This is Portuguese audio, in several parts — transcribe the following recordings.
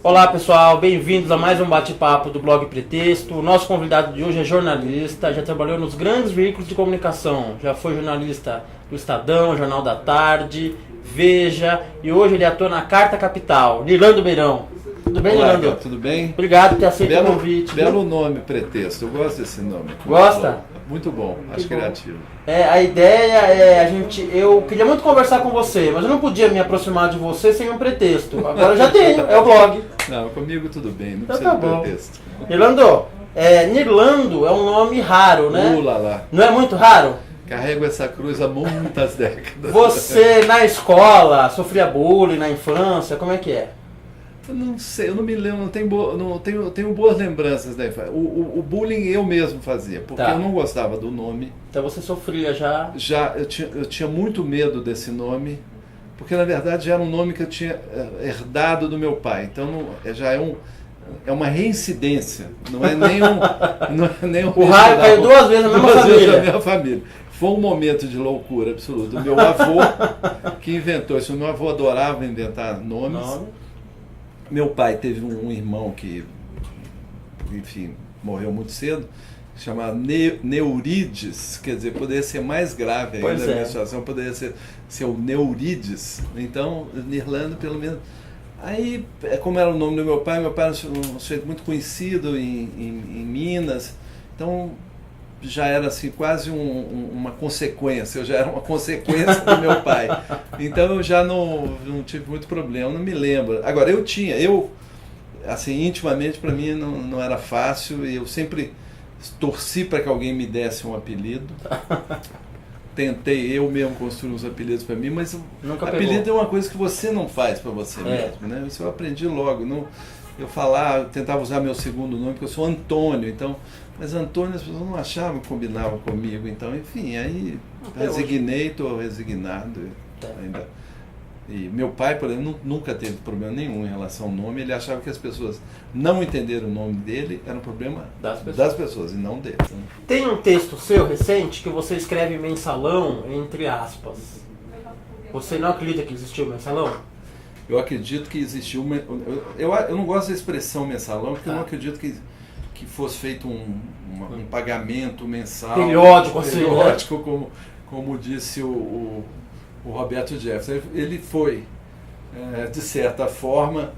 Olá pessoal, bem-vindos a mais um bate-papo do Blog Pretexto. O nosso convidado de hoje é jornalista, já trabalhou nos grandes veículos de comunicação, já foi jornalista do Estadão, Jornal da Tarde, Veja, e hoje ele atua na Carta Capital. Nirlando Beirão. Tudo bem, Olá, Nirlando? tudo bem? Obrigado por ter aceito o convite. Belo nome, Pretexto, eu gosto desse nome. Gosta? Muito bom, acho criativo. A ideia é eu queria muito conversar com você, mas eu não podia me aproximar de você sem um pretexto. Agora eu já tenho, é o blog. Não, comigo tudo bem, não Então precisa tá de bom. pretexto. Nirlando, Nirlando é um nome raro, né? Lá, lá. Não é muito raro? Carrego essa cruz há muitas décadas. Você na escola sofria bullying na infância, como é que é? Eu não sei, eu não me lembro, tenho boas lembranças da infância. O bullying eu mesmo fazia, porque Tá. eu não gostava do nome. Então você sofria já? Eu tinha muito medo desse nome, porque na verdade já era um nome que eu tinha herdado do meu pai. Então é uma reincidência, não é nem um O raio caiu duas vezes na mesma família. Na minha família. Foi um momento de loucura absoluta. O meu avô que inventou isso. O meu avô adorava inventar nomes. Meu pai teve um irmão que, enfim, morreu muito cedo, chamado Neurides, quer dizer, poderia ser mais grave ainda. Pois A é. minha situação poderia ser o Neurides. Então, Nirlando, pelo menos. Aí, como era o nome do meu pai era um sujeito muito conhecido em Minas, então já era assim quase uma consequência, eu já era uma consequência do meu pai. Então eu já não tive muito problema, não me lembro. Agora assim, intimamente para mim não era fácil e eu sempre torci para que alguém me desse um apelido. Tentei eu mesmo construir uns apelidos para mim, mas Nunca apelido pegou. é uma coisa que você não faz para você mesmo, né? Isso eu aprendi logo. Eu tentava usar meu segundo nome, porque eu sou Antônio, então, mas Antônio as pessoas não achavam que combinava comigo, então, enfim, aí resignei, estou resignado ainda. E meu pai, por exemplo, nunca teve problema nenhum em relação ao nome, ele achava que as pessoas não entenderam o nome dele, era um problema das pessoas e não dele. Tem um texto seu recente que você escreve mensalão entre aspas. Você não acredita que existiu mensalão? Eu acredito que existiu eu não gosto da expressão mensalão, porque eu não acredito que fosse feito um pagamento mensal. Periódico, assim, né? Periódico, como disse o Roberto Jefferson. Ele foi, de certa forma,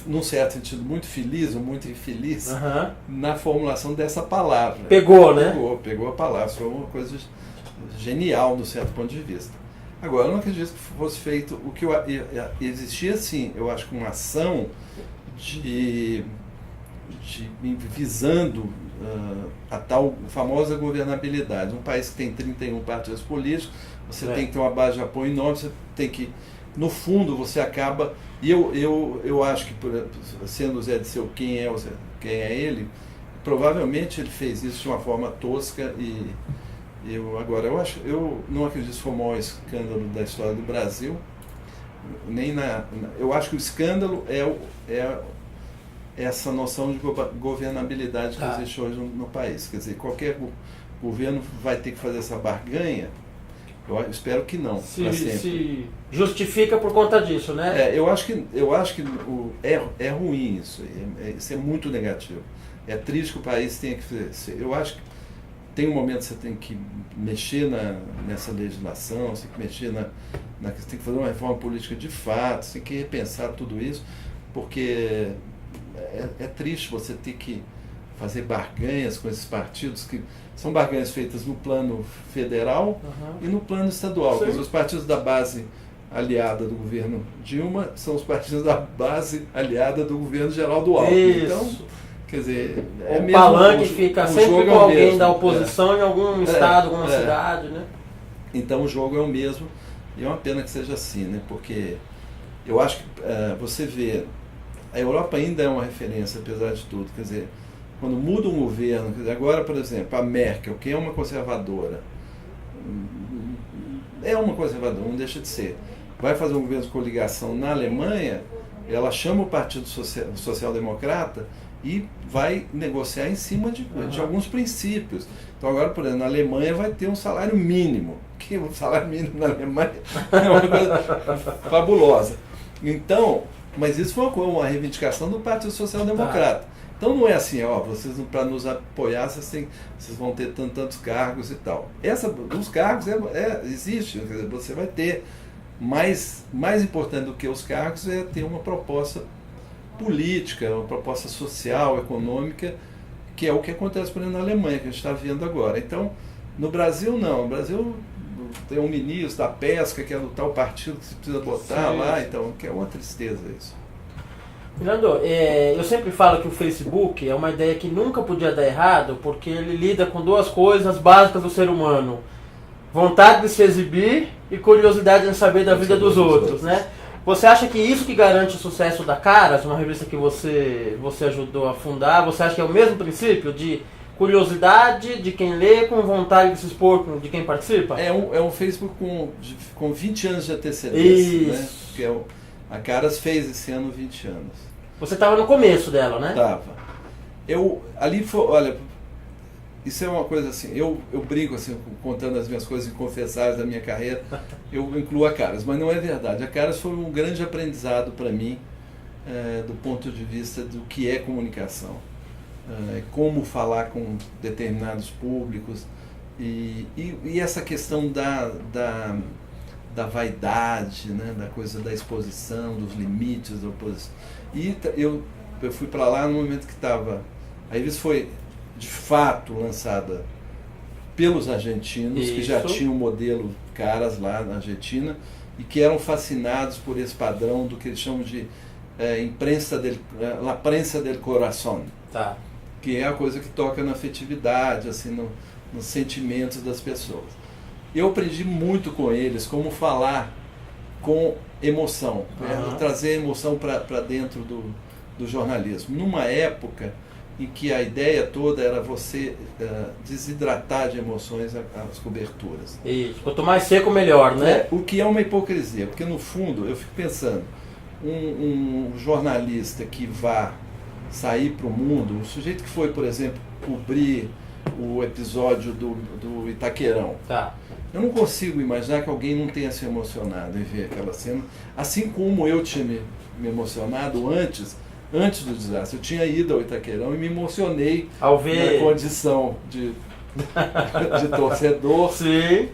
num certo sentido, muito feliz ou muito infeliz na formulação dessa palavra. Pegou, né? Pegou a palavra. Foi uma coisa genial, do certo ponto de vista. Agora, eu não acredito que fosse feito o que existia, sim, eu acho que uma ação visando a tal famosa governabilidade. Um país que tem 31 partidos políticos, você tem que ter uma base de apoio enorme, você tem que, no fundo, você acaba... E eu acho que, sendo o Zé Disseu quem é ele, provavelmente ele fez isso de uma forma tosca e... Eu não acredito que foi o maior escândalo da história do Brasil, eu acho que o escândalo é essa noção de governabilidade que existe hoje no país. Quer dizer, qualquer governo vai ter que fazer essa barganha, eu espero que não, para sempre. Se justifica por conta disso, né? Eu acho que é ruim isso, isso é muito negativo. É triste que o país tenha que fazer. Eu acho que tem um momento que você tem que mexer nessa legislação, você tem que mexer você tem que fazer uma reforma política de fato, você tem que repensar tudo isso, porque é triste você ter que fazer barganhas com esses partidos, que são barganhas feitas no plano federal e no plano estadual. Quer dizer, os partidos da base aliada do governo Dilma são os partidos da base aliada do governo Geraldo Alckmin. Então, quer dizer, o palanque fica sempre com alguém da oposição em algum estado, alguma cidade, né? Então o jogo é o mesmo, e é uma pena que seja assim, né? Porque eu acho que você vê, a Europa ainda é uma referência, apesar de tudo, quer dizer, quando muda um governo, quer dizer, agora, por exemplo, a Merkel, que é uma conservadora, não deixa de ser, vai fazer um governo de coligação na Alemanha, ela chama o Partido Social-Democrata e vai negociar em cima de alguns princípios. Então agora, por exemplo, na Alemanha vai ter um salário mínimo, que o salário mínimo na Alemanha é uma coisa fabulosa. Então, Mas isso foi uma reivindicação do Partido Social Democrata. Então não é assim, ó, vocês para nos apoiar, vocês vão ter tantos cargos e tal. Os cargos existe, quer dizer, você vai ter. Mais importante do que os cargos é ter uma proposta política, uma proposta social, econômica, que é o que acontece, por exemplo, na Alemanha, que a gente está vendo agora. Então, no Brasil não. No Brasil tem um ministro da pesca, que é do tal partido que você precisa botar lá, então, que é uma tristeza isso. Fernando, eu sempre falo que o Facebook é uma ideia que nunca podia dar errado, porque ele lida com duas coisas básicas do ser humano: vontade de se exibir e curiosidade em saber da vida dos outros, né? Você acha que isso que garante o sucesso da Caras, uma revista que você ajudou a fundar, você acha que é o mesmo princípio de curiosidade de quem lê com vontade de se expor de quem participa? É um Facebook com 20 anos de antecedência, né? Porque a Caras fez esse ano 20 anos. Você estava no começo dela, né? Tava. Olha, isso é uma coisa assim, eu brinco assim, contando as minhas coisas inconfessáveis da minha carreira, eu incluo a Caras, mas não é verdade. A Caras foi um grande aprendizado para mim, do ponto de vista do que é comunicação, como falar com determinados públicos, e essa questão da vaidade, né, da coisa da exposição, dos limites da oposição. E eu fui para lá no momento que estava... A revista foi, de fato, lançada pelos argentinos, que já tinham o modelo Caras lá na Argentina, e que eram fascinados por esse padrão do que eles chamam de la prensa del corazón, que é a coisa que toca na afetividade, assim, nos sentimentos das pessoas. Eu aprendi muito com eles como falar com emoção, trazer emoção para dentro do jornalismo. Numa época em que a ideia toda era você desidratar de emoções as coberturas. Isso, quanto mais seco, melhor, né? O que é uma hipocrisia, porque no fundo, eu fico pensando, um jornalista que vá sair para o mundo, o sujeito que foi, por exemplo, cobrir o episódio do Itaquerão, eu não consigo imaginar que alguém não tenha se emocionado em ver aquela cena, assim como eu tinha me emocionado antes do desastre. Eu tinha ido ao Itaquerão e me emocionei ao ver na condição de torcedor. Sim.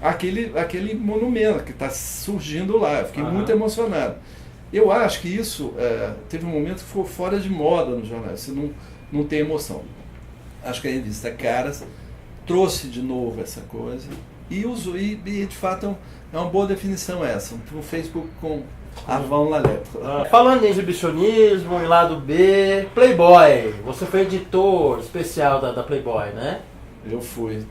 Aquele monumento que está surgindo lá. Eu fiquei muito emocionado. Eu acho que isso teve um momento que ficou fora de moda no jornal. Você não tem emoção. Acho que a revista Caras trouxe de novo essa coisa e usou, e de fato é uma boa definição essa. Um Facebook com avant la lettre. Falando em exibicionismo, em lado B, Playboy. Você foi editor especial da Playboy, né? Eu fui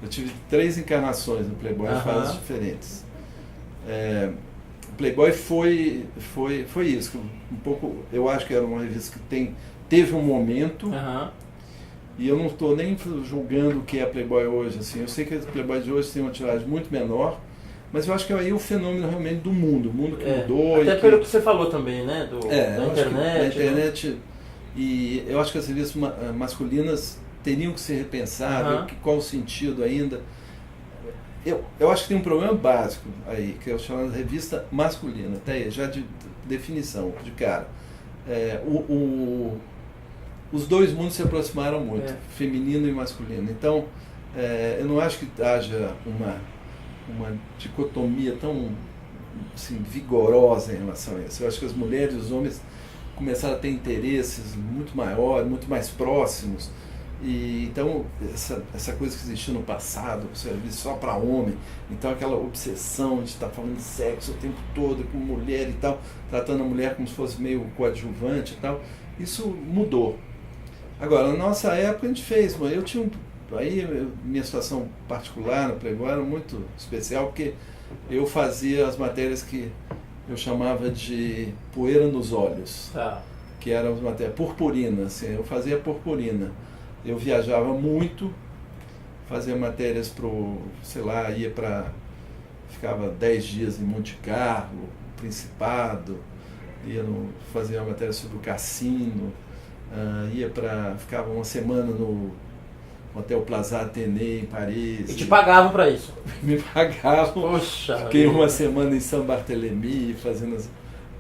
eu tive 3 encarnações no Playboy em fases diferentes. Playboy foi isso. Um pouco, eu acho que era uma revista que teve um momento. E eu não estou nem julgando o que é a Playboy hoje. Assim. Eu sei que a Playboy de hoje tem uma tiragem muito menor, mas eu acho que é aí o fenômeno realmente do mundo. O mundo que mudou. Até pelo que você falou também, né? Da internet. Da internet. E eu acho que as revistas masculinas teriam que ser repensadas. Qual o sentido ainda? Eu acho que tem um problema básico aí, que é chamado de revista masculina, até aí, já de definição, de cara. Os dois mundos se aproximaram muito, feminino e masculino. Então, eu não acho que haja uma dicotomia tão assim, vigorosa em relação a isso. Eu acho que as mulheres e os homens começaram a ter interesses muito maiores, muito mais próximos. E então essa coisa que existia no passado, serviço só para homem, então aquela obsessão de estar falando de sexo o tempo todo com mulher e tal, tratando a mulher como se fosse meio coadjuvante e tal, isso mudou. Agora, na nossa época a gente fez, eu tinha minha situação particular no Playboy era muito especial, porque eu fazia as matérias que eu chamava de poeira nos olhos, que eram as matérias purpurina, assim, eu fazia purpurina. Eu viajava muito, fazia matérias ficava 10 dias em Monte Carlo, Principado, fazia uma matéria sobre o cassino, ficava uma semana no Hotel Plaza Athénée em Paris. E te pagavam para isso? Me pagavam. Poxa. Fiquei uma semana em Saint Barthélemy fazendo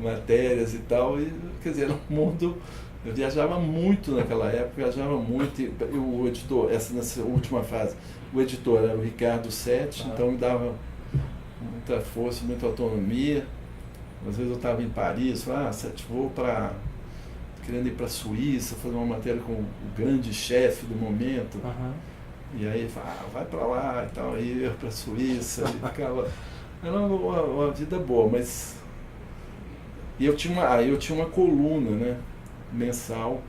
matérias e tal, e quer dizer, era um mundo. Eu viajava muito naquela época, viajava muito, e o editor, nessa última fase, o editor era o Ricardo Sete, então me dava muita força, muita autonomia. Às vezes eu estava em Paris, Sete, querendo ir para a Suíça, fazer uma matéria com o grande chefe do momento. E aí ele falava, vai para lá e tal, aí eu ia para a Suíça, e ficava. Era uma vida boa, mas. E eu tinha uma coluna, né, mensal,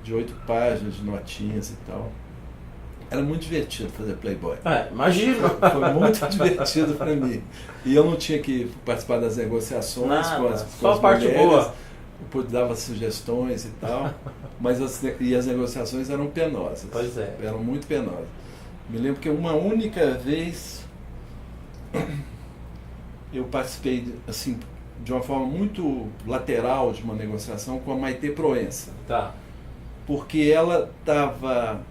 de 8 páginas, de notinhas e tal. Era muito divertido fazer Playboy. Imagino. Foi muito divertido para mim. E eu não tinha que participar das negociações com as parte mulheres. boa. Eu dava sugestões e tal, mas as negociações eram penosas. Pois é. Eram muito penosas. Me lembro que uma única vez eu participei assim, de uma forma muito lateral de uma negociação com a Maite Proença. Tá. Porque ela estava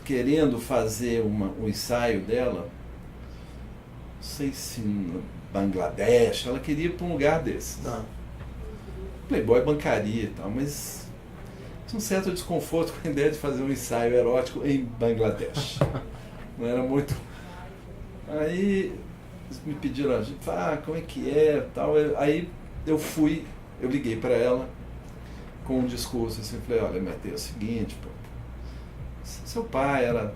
querendo fazer um ensaio dela, não sei se no Bangladesh, ela queria ir para um lugar desses. Tá. Playboy bancaria e tal, mas tinha um certo desconforto com a ideia de fazer um ensaio erótico em Bangladesh. Não era muito. Aí eles me pediram ajuda, como é que é tal. Aí eu liguei para ela com um discurso assim, falei, olha, Maite, é o seguinte, pô, seu pai era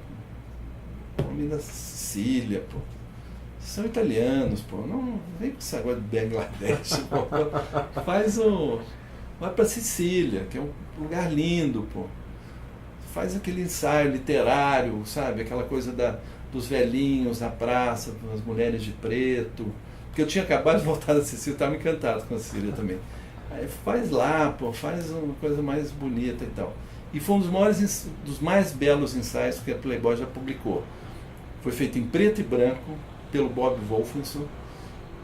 homem da Sicília, pô. São italianos, pô. Não vem com esse negócio de Bangladesh, pô. Vai pra Sicília, que é um lugar lindo, pô. Faz aquele ensaio literário, sabe? Aquela coisa dos velhinhos na praça, as mulheres de preto. Porque eu tinha acabado de voltar da Sicília, estava encantado com a Sicília também. Aí faz lá, pô, faz uma coisa mais bonita e tal. E foi um dos mais belos ensaios que a Playboy já publicou. Foi feito em preto e branco, pelo Bob Wolfenson,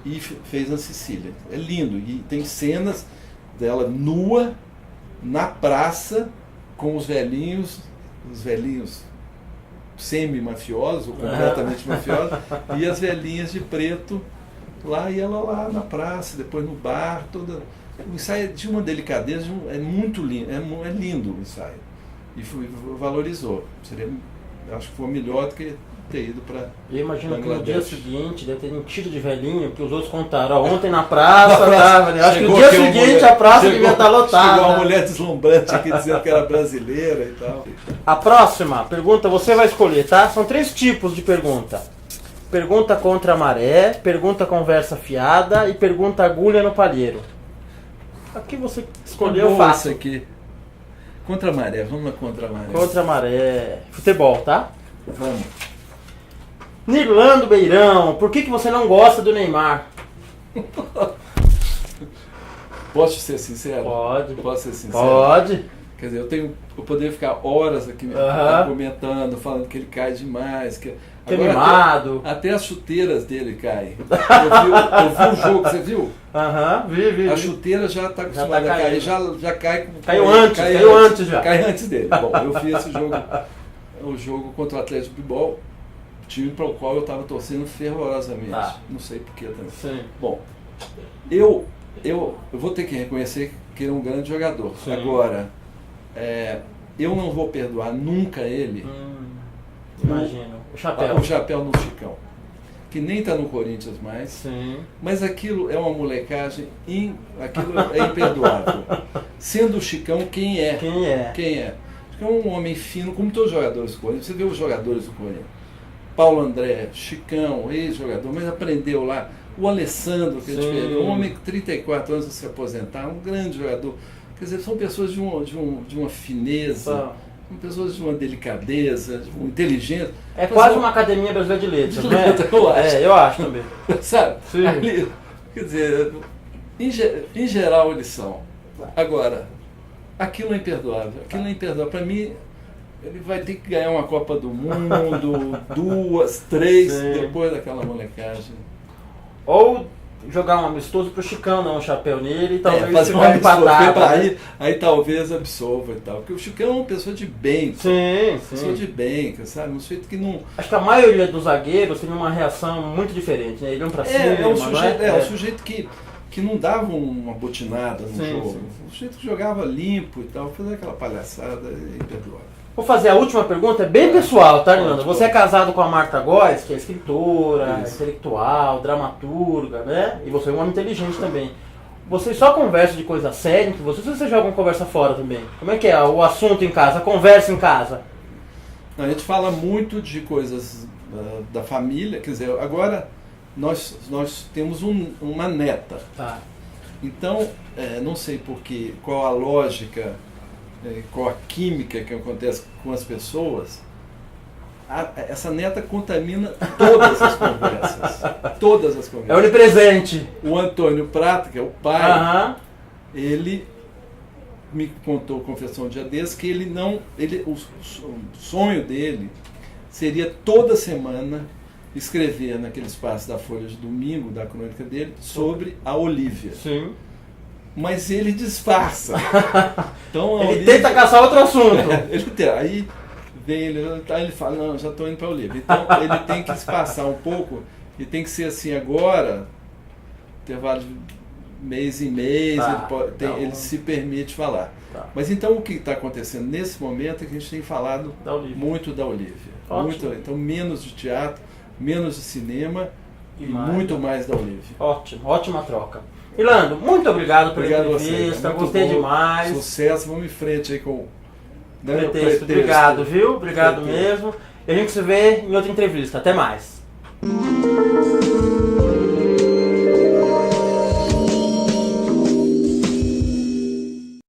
e fez na Sicília. É lindo, e tem cenas dela nua, na praça, com os velhinhos semi-mafiosos, ou completamente mafiosos, e as velhinhas de preto, lá, e ela lá na praça, depois no bar, toda. O ensaio é de uma delicadeza, é muito lindo, é lindo o ensaio. E valorizou. Acho que foi melhor do que ter ido para. Eu imagino que no dia seguinte deve ter enchido de velhinho, porque os outros contaram, ontem na praça, acho que no dia seguinte a praça devia estar lotada. Chegou uma mulher deslumbrante aqui dizendo que era brasileira e tal. A próxima pergunta você vai escolher, tá? São 3 tipos de pergunta. Pergunta contra a maré, pergunta conversa fiada e pergunta agulha no palheiro. Aqui você escolheu, eu faço. Isso aqui. Contra a maré, vamos na contra a maré. Contra a maré. Futebol, tá? Vamos. Nirlando Beirão, por que você não gosta do Neymar? Posso ser sincero? Pode. Posso ser sincero? Pode. Quer dizer, eu poderia ficar horas aqui comentando, falando que ele cai demais. Mimado. Até as chuteiras dele caem. Eu vi o jogo, você viu? Vi. A chuteira já está acostumada a cair, já cai. Caiu antes já. Cai antes dele. Bom, eu vi esse jogo, o jogo contra o Atlético Bilbao, time para o qual eu estava torcendo fervorosamente. Não sei porquê também. Sim. Bom, eu vou ter que reconhecer que ele é um grande jogador. Sim. Agora, eu não vou perdoar nunca ele. Imagino. O chapéu no Chicão. Que nem está no Corinthians mais. Sim. Mas aquilo é uma molecagem, aquilo é imperdoável. Sendo o Chicão quem é. Chicão é um homem fino, como todos os jogadores do Corinthians. Você vê os jogadores do Corinthians. Paulo André, Chicão, ex-jogador, mas aprendeu lá. O Alessandro, que a gente perdeu, um homem com 34 anos a se aposentar, um grande jogador. Quer dizer, são pessoas de uma fineza, são pessoas de uma delicadeza, de uma inteligência. É quase uma academia brasileira de letras, né? Eu acho também. Sabe? Ali, quer dizer, em geral eles são. Agora, aquilo é imperdoável. Para mim, ele vai ter que ganhar uma Copa do Mundo, 2, 3, depois daquela molecagem. Ou jogar um amistoso pro Chicão, não um chapéu nele, e talvez fazer ficar empatado. Aí talvez absolva e tal. Porque o Chicão é uma pessoa de bem. Pessoa de bem, sabe? Um sujeito que não. Acho que a maioria dos zagueiros tem uma reação muito diferente, né? Ele um pra cima, um sujeito que que não davam uma botinada no Sim, jogo. sim. O jeito que jogava limpo e tal, fazia aquela palhaçada imperdoável. Vou fazer a última pergunta, é bem pessoal, tá, Nando? Você é pode. casado com a Marta Góes, que é escritora, Isso. intelectual, dramaturga, né? E você é um homem inteligente também. Vocês só conversam de coisa séria entre vocês ou vocês jogam conversa fora também? Como é que é o assunto em casa, a conversa em casa? A gente fala muito de coisas da família, quer dizer, agora nós temos uma neta. Tá. Então, não sei qual a lógica, qual a química que acontece com as pessoas, essa neta contamina todas as conversas. Todas as É conversas. onipresente. O Antônio Prata, que é o pai, Aham. ele me contou, confessou um dia desse, que o sonho dele seria toda semana escrever naquele espaço da Folha de Domingo, da crônica dele, sobre a Olívia. Sim. Mas ele disfarça. Então, Ele tenta caçar outro assunto. Aí vem ele fala, não, já estou indo para a Olívia. Então ele tem que espaçar um pouco e tem que ser assim agora, intervalo de mês em mês, Tá, ele se permite falar. Tá. Mas então o que está acontecendo nesse momento é que a gente tem falado Da Olívia. muito da Olívia. Ótimo. Então menos de teatro, menos de cinema e mais. muito mais da Olívia. Ótimo, ótima troca. Irlando, muito obrigado pela Obrigado a você. entrevista, Muito gostei bom. demais. Sucesso, vamos em frente aí com o Pretexto. Obrigado, viu? Obrigado mesmo. E a gente se vê em outra entrevista. Até mais.